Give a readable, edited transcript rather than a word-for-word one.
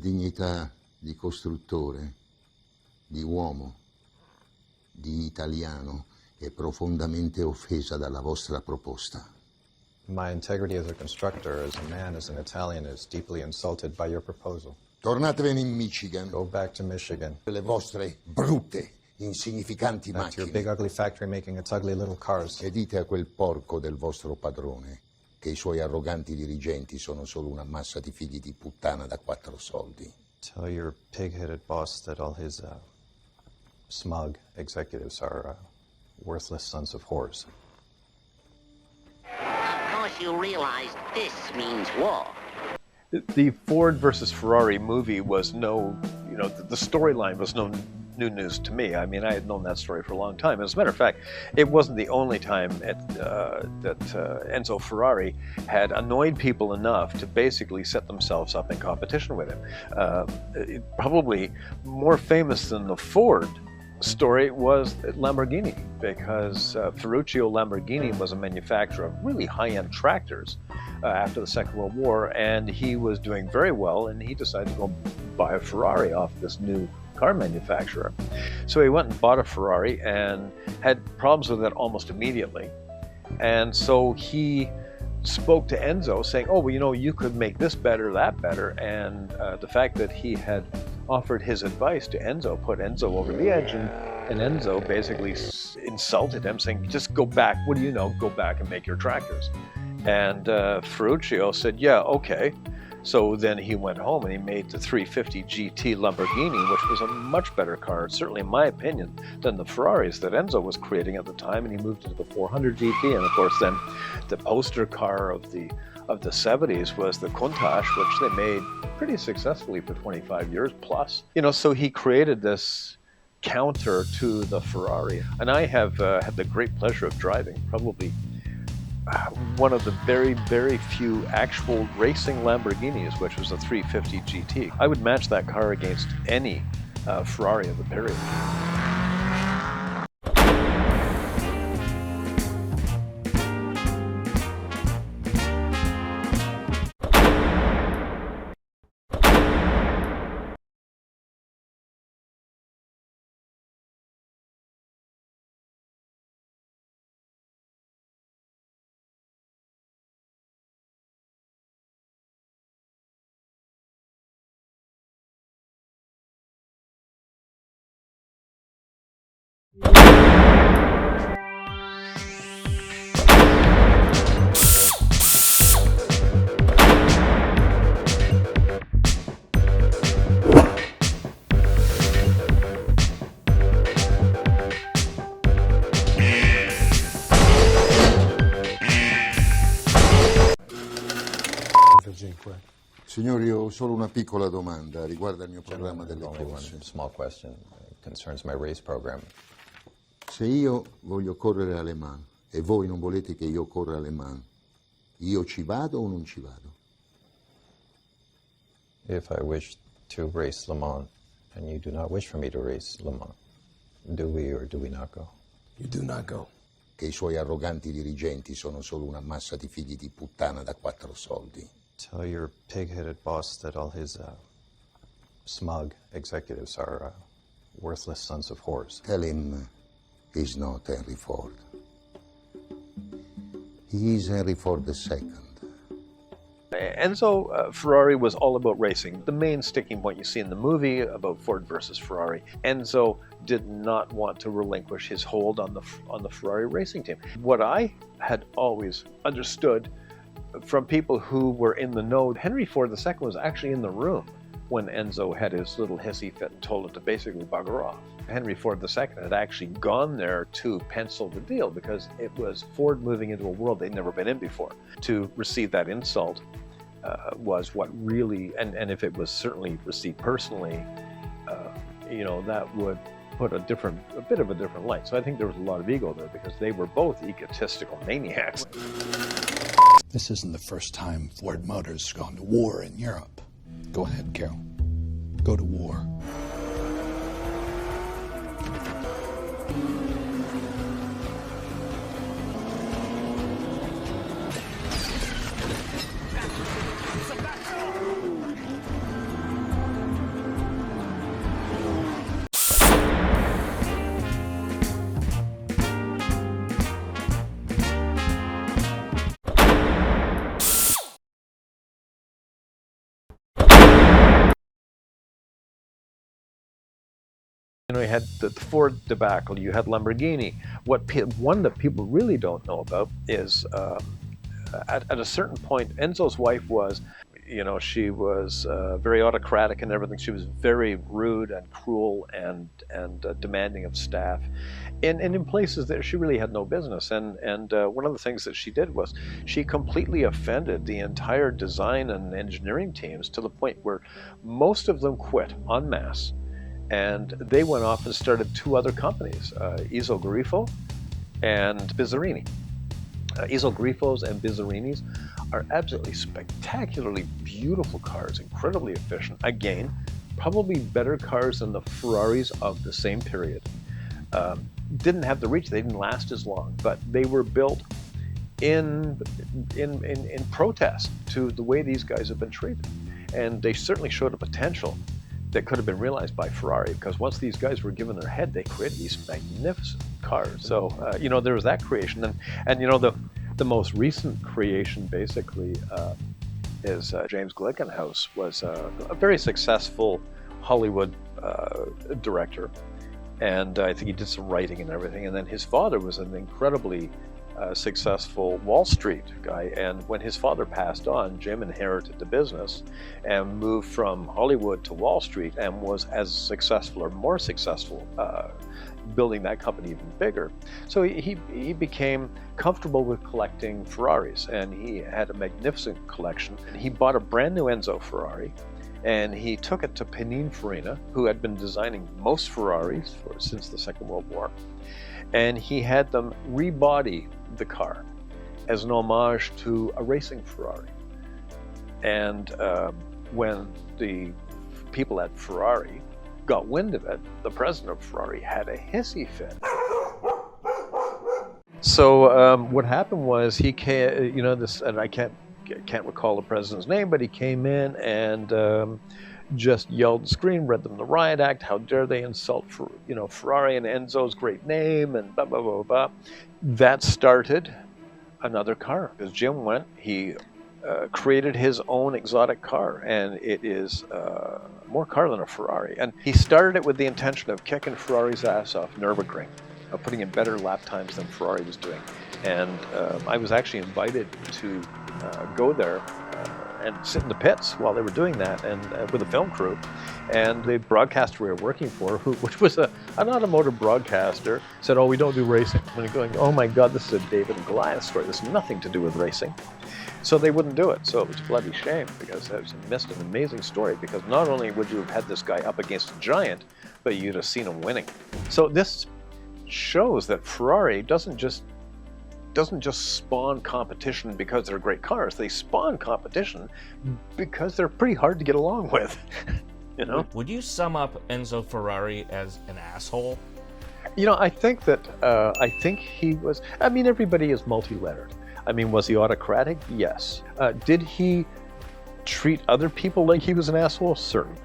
dignità di costruttore, di uomo, di italiano è profondamente offesa dalla vostra proposta. My integrity as a constructor, as a man, as an Italian, is deeply insulted by your proposal. Tornatevene in Michigan. Go back to Michigan. Le vostre brutte, insignificanti Back to your big macchine. ugly factory making its ugly little cars. E dite a quel porco del vostro padrone che i suoi arroganti dirigenti sono solo una massa di figli di puttana da 4 soldi. Tell your pig-headed boss that all his smug executives are worthless sons of whores. Of course you realize this means war. The Ford versus Ferrari movie was no, the storyline was no new news to me. I mean, I had known that story for a long time. As a matter of fact, it wasn't the only time that Enzo Ferrari had annoyed people enough to basically set themselves up in competition with him. Probably more famous than the Ford story was Lamborghini, because Ferruccio Lamborghini was a manufacturer of really high-end tractors after the Second World War, and he was doing very well, and he decided to go buy a Ferrari off this new car manufacturer. So he went and bought a Ferrari and had problems with it almost immediately. And so he spoke to Enzo saying, oh, well, you could make this better, that better. And the fact that he had offered his advice to Enzo put Enzo over the edge, and Enzo basically insulted him, saying, just go back, what do you know, go back and make your tractors. And Ferruccio said, yeah, okay. So then he went home and he made the 350 GT Lamborghini, which was a much better car, certainly in my opinion, than the Ferraris that Enzo was creating at the time. And he moved into the 400 GT, and of course then the poster car of the 70s was the Countach, which they made pretty successfully for 25 years plus. So he created this counter to the Ferrari. And I have had the great pleasure of driving probably one of the very, very few actual racing Lamborghinis, which was a 350 GT. I would match that car against any Ferrari of the period. Signori, ho solo una piccola domanda, riguarda il mio programma delle Only one corse. small question. It concerns my race program. Se io voglio correre alle Mans e voi non volete che io corra alle Mans, io ci vado o non ci vado? If I wish to race Le Mans, and you do not wish for me to race Le Mans, do we or do we not go? You do not go. Che i suoi arroganti dirigenti sono solo una massa di figli di puttana da 4 soldi. Tell your pig-headed boss that all his smug executives are worthless sons of whores. Tell him he's not Henry Ford. He is Henry Ford II. Enzo Ferrari was all about racing. The main sticking point you see in the movie about Ford versus Ferrari, Enzo did not want to relinquish his hold on the Ferrari racing team. What I had always understood from people who were in the know, Henry Ford II was actually in the room when Enzo had his little hissy fit and told him to basically bugger off. Henry Ford II had actually gone there to pencil the deal because it was Ford moving into a world they'd never been in before. To receive that insult was what really, and if it was certainly received personally, that would put a bit of a different light. So I think there was a lot of ego there because they were both egotistical maniacs. This isn't the first time Ford Motors has gone to war in Europe. Go ahead, Carol. Go to war. You know, you had the Ford debacle, you had Lamborghini. One that people really don't know about is at a certain point, Enzo's wife was, you know, she was very autocratic and everything. She was very rude and cruel and demanding of staff, and in places that she really had no business. And one of the things that she did was she completely offended the entire design and engineering teams to the point where most of them quit en masse, and they went off and started 2 other companies, Grifo and Bizzarini. Grifos and Bizzarinis are absolutely spectacularly beautiful cars, incredibly efficient. Again, probably better cars than the Ferraris of the same period. Didn't have the reach, they didn't last as long, but they were built in protest to the way these guys have been treated. And they certainly showed a potential that could have been realized by Ferrari, because once these guys were given their head, they created these magnificent cars. So, you know, there was that creation. And you know, the most recent creation basically is James Glickenhaus was a very successful Hollywood director. And I think he did some writing and everything. And then his father was an incredibly successful Wall Street guy. And when his father passed on, Jim inherited the business and moved from Hollywood to Wall Street and was as successful or more successful, building that company even bigger. So he became comfortable with collecting Ferraris, and he had a magnificent collection. He bought a brand new Enzo Ferrari, and he took it to Pininfarina, who had been designing most Ferraris since the Second World War, and he had them rebody the car as an homage to a racing Ferrari. And when the people at Ferrari got wind of it, the president of Ferrari had a hissy fit. So what happened was he came, you know, this, and I can't recall the president's name, but he came in and just yelled and screamed, read them the riot act. How dare they insult, you know, Ferrari and Enzo's great name, and blah blah blah blah. That started another car, because Jim went, he created his own exotic car, and it is more car than a Ferrari. And he started it with the intention of kicking Ferrari's ass off Nürburgring, putting in better lap times than Ferrari was doing. And I was actually invited to go there and sit in the pits while they were doing that, and with a film crew. And the broadcaster we were working for, which was an automotive broadcaster, said, "Oh, we don't do racing." And I'm going, "Oh my God, this is a David and Goliath story. This has nothing to do with racing." So they wouldn't do it. So it was a bloody shame, because it missed an amazing story, because not only would you have had this guy up against a giant, but you'd have seen him winning. So this shows that Ferrari doesn't just spawn competition because they're great cars. They spawn competition because they're pretty hard to get along with. You know? Would you sum up Enzo Ferrari as an asshole? You know, I think he was, I mean, everybody is multi-lettered. I mean, was he autocratic? Yes. Did he treat other people like he was an asshole? Certainly.